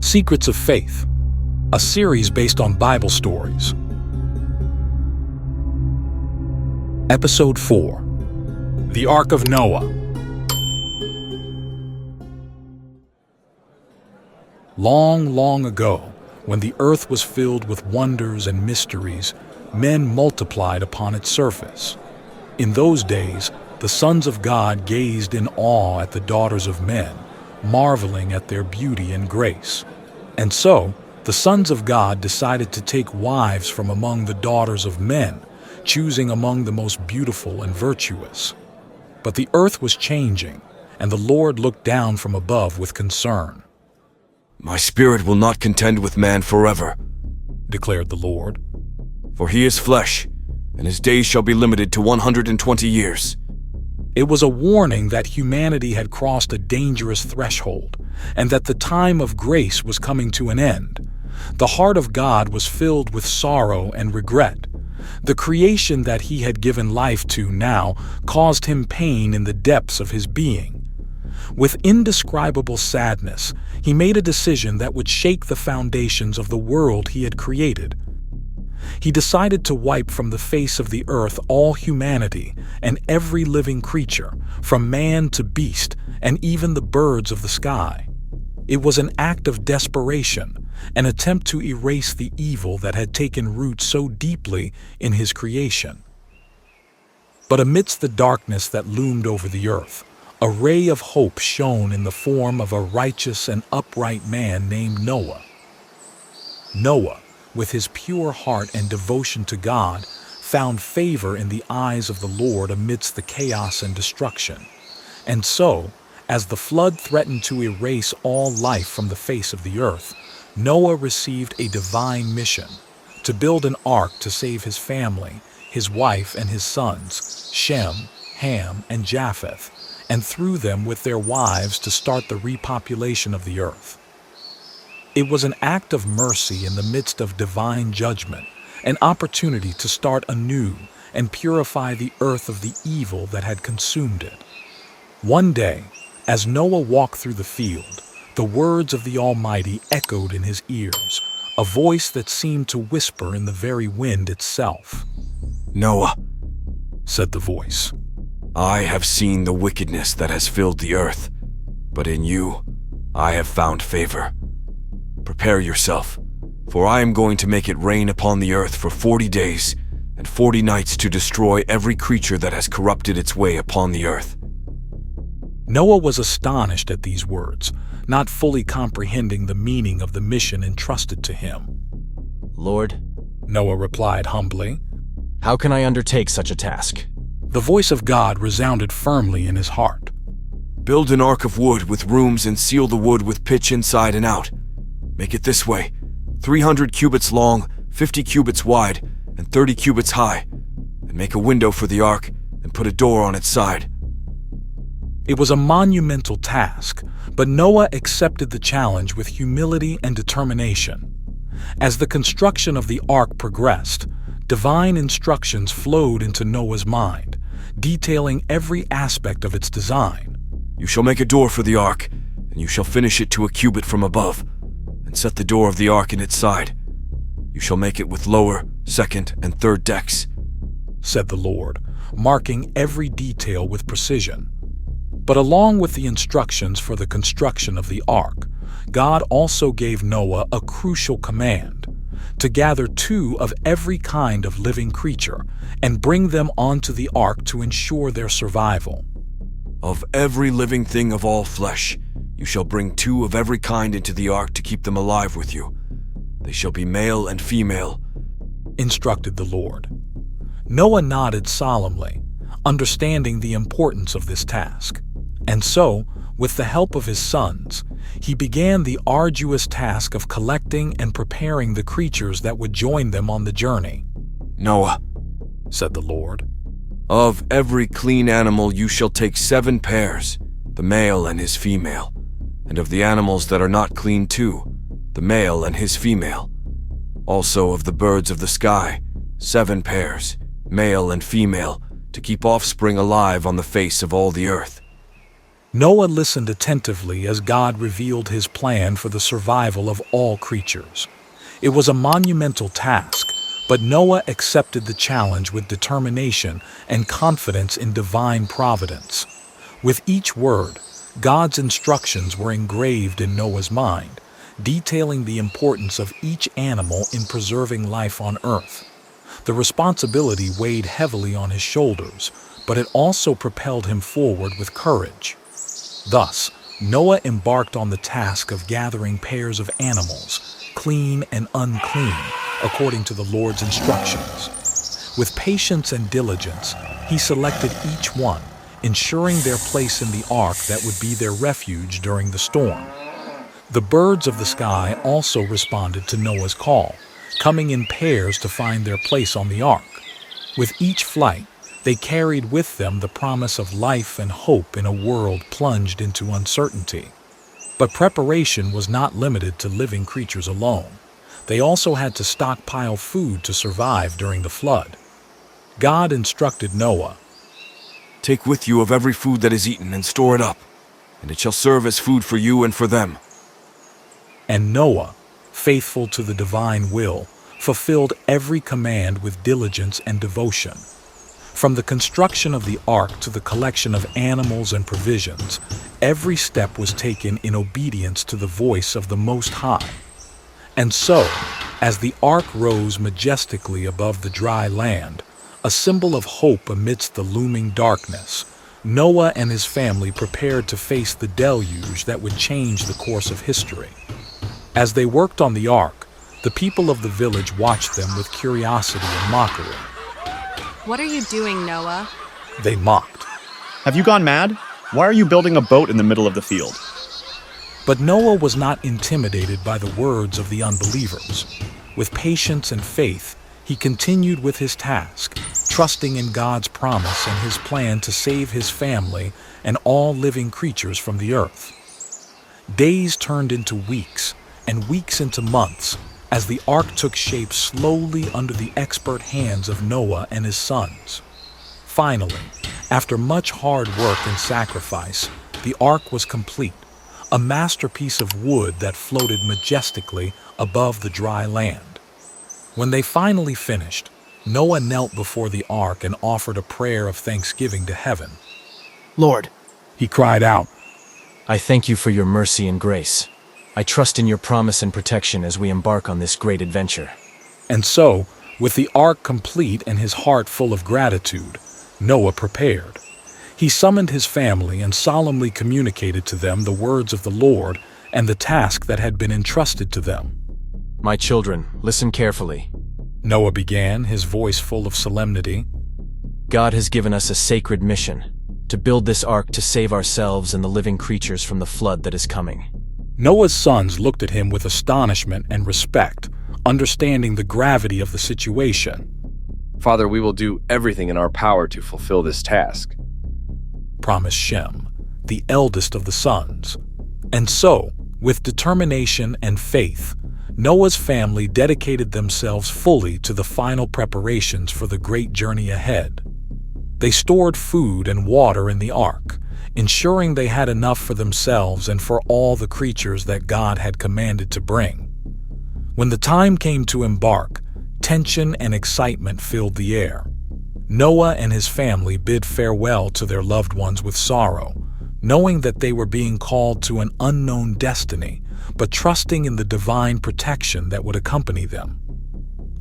Secrets of Faith, a series based on Bible stories. Episode 4, The Ark of Noah. Long, long ago, when the earth was filled with wonders and mysteries, men multiplied upon its surface. In those days, the sons of God gazed in awe at the daughters of men, marveling at their beauty and grace. And so, the sons of God decided to take wives from among the daughters of men, choosing among the most beautiful and virtuous. But the earth was changing, and the Lord looked down from above with concern. "My spirit will not contend with man forever," declared the Lord. "For he is flesh, and his days shall be limited to 120 years. It was a warning that humanity had crossed a dangerous threshold, and that the time of grace was coming to an end. The heart of God was filled with sorrow and regret. The creation that he had given life to now caused him pain in the depths of his being. With indescribable sadness, he made a decision that would shake the foundations of the world he had created. He decided to wipe from the face of the earth all humanity and every living creature, from man to beast, and even the birds of the sky. It was an act of desperation, an attempt to erase the evil that had taken root so deeply in his creation. But amidst the darkness that loomed over the earth, a ray of hope shone in the form of a righteous and upright man named Noah. Noah, with his pure heart and devotion to God, found favor in the eyes of the Lord amidst the chaos and destruction. And so, as the flood threatened to erase all life from the face of the earth, Noah received a divine mission to build an ark to save his family, his wife and his sons, Shem, Ham, and Japheth, and through them with their wives to start the repopulation of the earth. It was an act of mercy in the midst of divine judgment, an opportunity to start anew and purify the earth of the evil that had consumed it. One day, as Noah walked through the field, the words of the Almighty echoed in his ears, a voice that seemed to whisper in the very wind itself. "Noah," said the voice, "I have seen the wickedness that has filled the earth, but in you I have found favor. Prepare yourself, for I am going to make it rain upon the earth for 40 days and 40 nights to destroy every creature that has corrupted its way upon the earth." Noah was astonished at these words, not fully comprehending the meaning of the mission entrusted to him. "Lord," Noah replied humbly, "how can I undertake such a task?" The voice of God resounded firmly in his heart. "Build an ark of wood with rooms and seal the wood with pitch inside and out. Make it this way: 300 cubits long, 50 cubits wide, and 30 cubits high, and make a window for the ark and put a door on its side." It was a monumental task, but Noah accepted the challenge with humility and determination. As the construction of the ark progressed, divine instructions flowed into Noah's mind, detailing every aspect of its design. "You shall make a door for the ark, and you shall finish it to a cubit from above, and set the door of the ark in its side. You shall make it with lower, second, and third decks," said the Lord, marking every detail with precision. But along with the instructions for the construction of the ark, God also gave Noah a crucial command: to gather 2 of every kind of living creature and bring them onto the ark to ensure their survival. "Of every living thing of all flesh, you shall bring 2 of every kind into the ark to keep them alive with you. They shall be male and female," instructed the Lord. Noah nodded solemnly, understanding the importance of this task. And so, with the help of his sons, he began the arduous task of collecting and preparing the creatures that would join them on the journey. "Noah," said the Lord, "of every clean animal you shall take 7 pairs, the male and his female, and of the animals that are not clean 2, the male and his female. Also of the birds of the sky, 7 pairs, male and female, to keep offspring alive on the face of all the earth." Noah listened attentively as God revealed his plan for the survival of all creatures. It was a monumental task, but Noah accepted the challenge with determination and confidence in divine providence. With each word, God's instructions were engraved in Noah's mind, detailing the importance of each animal in preserving life on earth. The responsibility weighed heavily on his shoulders, but it also propelled him forward with courage. Thus, Noah embarked on the task of gathering pairs of animals, clean and unclean, according to the Lord's instructions. With patience and diligence, he selected each one, ensuring their place in the ark that would be their refuge during the storm. The birds of the sky also responded to Noah's call, coming in pairs to find their place on the ark. With each flight, they carried with them the promise of life and hope in a world plunged into uncertainty. But preparation was not limited to living creatures alone. They also had to stockpile food to survive during the flood. God instructed Noah, Take with you of every food that is eaten and store it up, and it shall serve as food for you and for them. And Noah, faithful to the divine will, fulfilled every command with diligence and devotion. From the construction of the ark to the collection of animals and provisions, every step was taken in obedience to the voice of the Most High. And so, as the ark rose majestically above the dry land, a symbol of hope amidst the looming darkness, Noah and his family prepared to face the deluge that would change the course of history. As they worked on the ark, the people of the village watched them with curiosity and mockery. What are you doing, Noah? They mocked. Have you gone mad? Why are you building a boat in the middle of the field? But Noah was not intimidated by the words of the unbelievers. With patience and faith, he continued with his task, trusting in God's promise and his plan to save his family and all living creatures from the earth. Days turned into weeks, and weeks into months, as the ark took shape slowly under the expert hands of Noah and his sons. Finally, after much hard work and sacrifice, the ark was complete, a masterpiece of wood that floated majestically above the dry land. When they finally finished, Noah knelt before the ark and offered a prayer of thanksgiving to heaven. Lord, He cried out, I thank you for your mercy and grace. I trust in your promise and protection as we embark on this great adventure. And so, with the ark complete and his heart full of gratitude, Noah prepared. He summoned his family and solemnly communicated to them the words of the Lord and the task that had been entrusted to them. My children, listen carefully. Noah began, his voice full of solemnity. God has given us a sacred mission, to build this ark to save ourselves and the living creatures from the flood that is coming. Noah's sons looked at him with astonishment and respect, understanding the gravity of the situation. Father, we will do everything in our power to fulfill this task, promised Shem, the eldest of the sons. And so, with determination and faith, Noah's family dedicated themselves fully to the final preparations for the great journey ahead. They stored food and water in the ark, ensuring they had enough for themselves and for all the creatures that God had commanded to bring. When the time came to embark, tension and excitement filled the air. Noah and his family bid farewell to their loved ones with sorrow, knowing that they were being called to an unknown destiny, but trusting in the divine protection that would accompany them.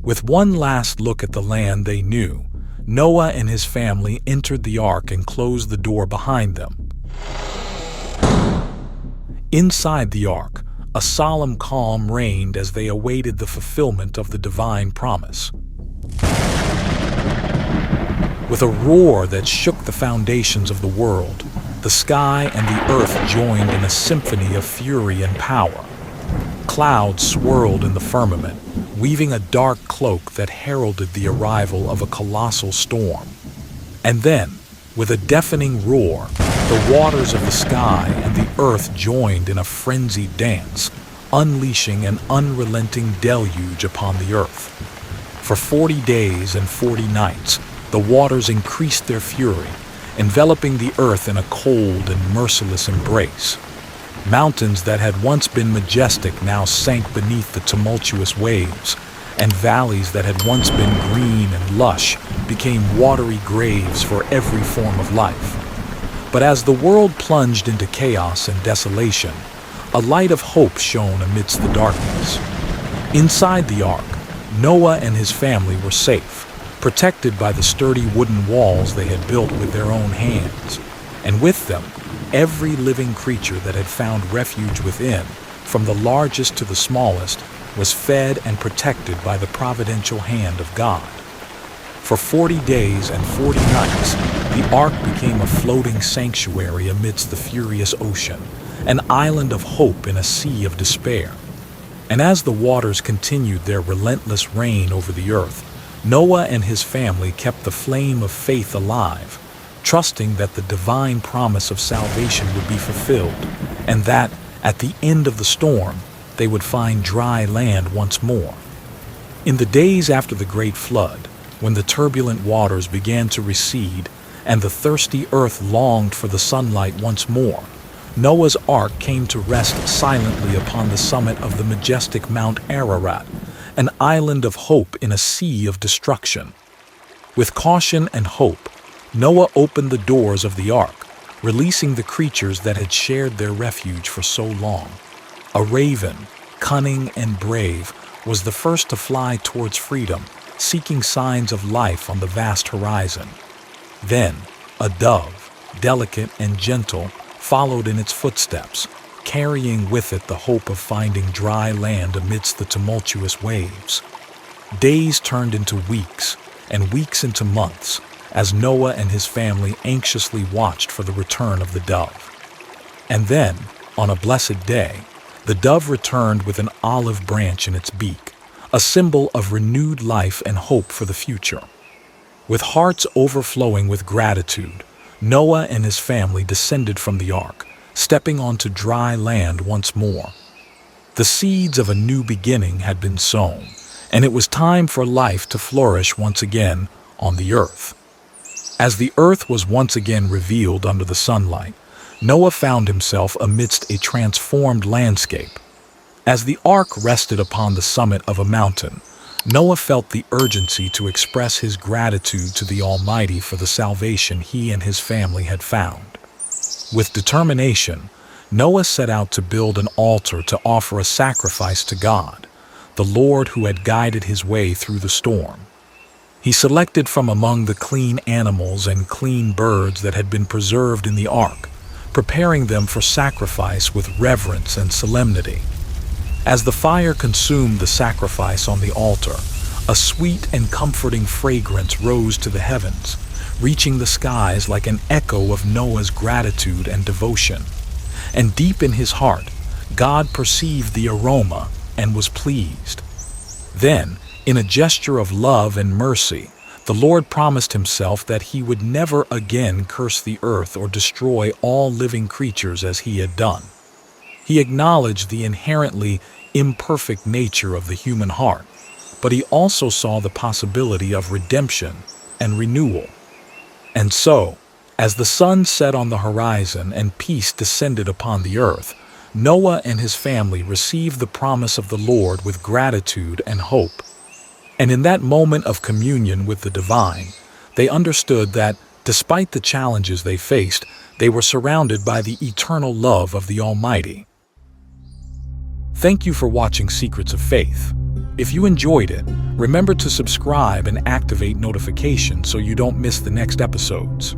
With one last look at the land they knew, Noah and his family entered the ark and closed the door behind them. Inside the ark, a solemn calm reigned as they awaited the fulfillment of the divine promise. With a roar that shook the foundations of the world, the sky and the earth joined in a symphony of fury and power. Clouds swirled in the firmament, weaving a dark cloak that heralded the arrival of a colossal storm. And then, with a deafening roar, the waters of the sky and the earth joined in a frenzied dance, unleashing an unrelenting deluge upon the earth. For 40 days and 40 nights, the waters increased their fury, enveloping the earth in a cold and merciless embrace. Mountains that had once been majestic now sank beneath the tumultuous waves, and valleys that had once been green and lush became watery graves for every form of life. But as the world plunged into chaos and desolation, a light of hope shone amidst the darkness. Inside the ark, Noah and his family were safe, protected by the sturdy wooden walls they had built with their own hands. And with them, every living creature that had found refuge within, from the largest to the smallest, was fed and protected by the providential hand of God. For 40 days and 40 nights, the ark became a floating sanctuary amidst the furious ocean, an island of hope in a sea of despair. And as the waters continued their relentless reign over the earth, Noah and his family kept the flame of faith alive, trusting that the divine promise of salvation would be fulfilled, and that, at the end of the storm, they would find dry land once more. In the days after the great flood, when the turbulent waters began to recede and the thirsty earth longed for the sunlight once more, Noah's ark came to rest silently upon the summit of the majestic Mount Ararat, an island of hope in a sea of destruction. With caution and hope, Noah opened the doors of the ark, releasing the creatures that had shared their refuge for so long. A raven, cunning and brave, was the first to fly towards freedom, seeking signs of life on the vast horizon. Then, a dove, delicate and gentle, followed in its footsteps, carrying with it the hope of finding dry land amidst the tumultuous waves. Days turned into weeks, and weeks into months, as Noah and his family anxiously watched for the return of the dove. And then, on a blessed day, the dove returned with an olive branch in its beak, a symbol of renewed life and hope for the future. With hearts overflowing with gratitude, Noah and his family descended from the ark, stepping onto dry land once more. The seeds of a new beginning had been sown, and it was time for life to flourish once again on the earth. As the earth was once again revealed under the sunlight, Noah found himself amidst a transformed landscape. As the ark rested upon the summit of a mountain, Noah felt the urgency to express his gratitude to the Almighty for the salvation he and his family had found. With determination, Noah set out to build an altar to offer a sacrifice to God, the Lord who had guided his way through the storm. He selected from among the clean animals and clean birds that had been preserved in the ark, preparing them for sacrifice with reverence and solemnity. As the fire consumed the sacrifice on the altar, a sweet and comforting fragrance rose to the heavens, reaching the skies like an echo of Noah's gratitude and devotion. And deep in his heart, God perceived the aroma and was pleased. Then, in a gesture of love and mercy, the Lord promised himself that he would never again curse the earth or destroy all living creatures as he had done. He acknowledged the inherently imperfect nature of the human heart, but he also saw the possibility of redemption and renewal. And so, as the sun set on the horizon and peace descended upon the earth, Noah and his family received the promise of the Lord with gratitude and hope. And in that moment of communion with the divine, they understood that, despite the challenges they faced, they were surrounded by the eternal love of the Almighty. Thank you for watching Secrets of Faith. If you enjoyed it, remember to subscribe and activate notifications so you don't miss the next episodes.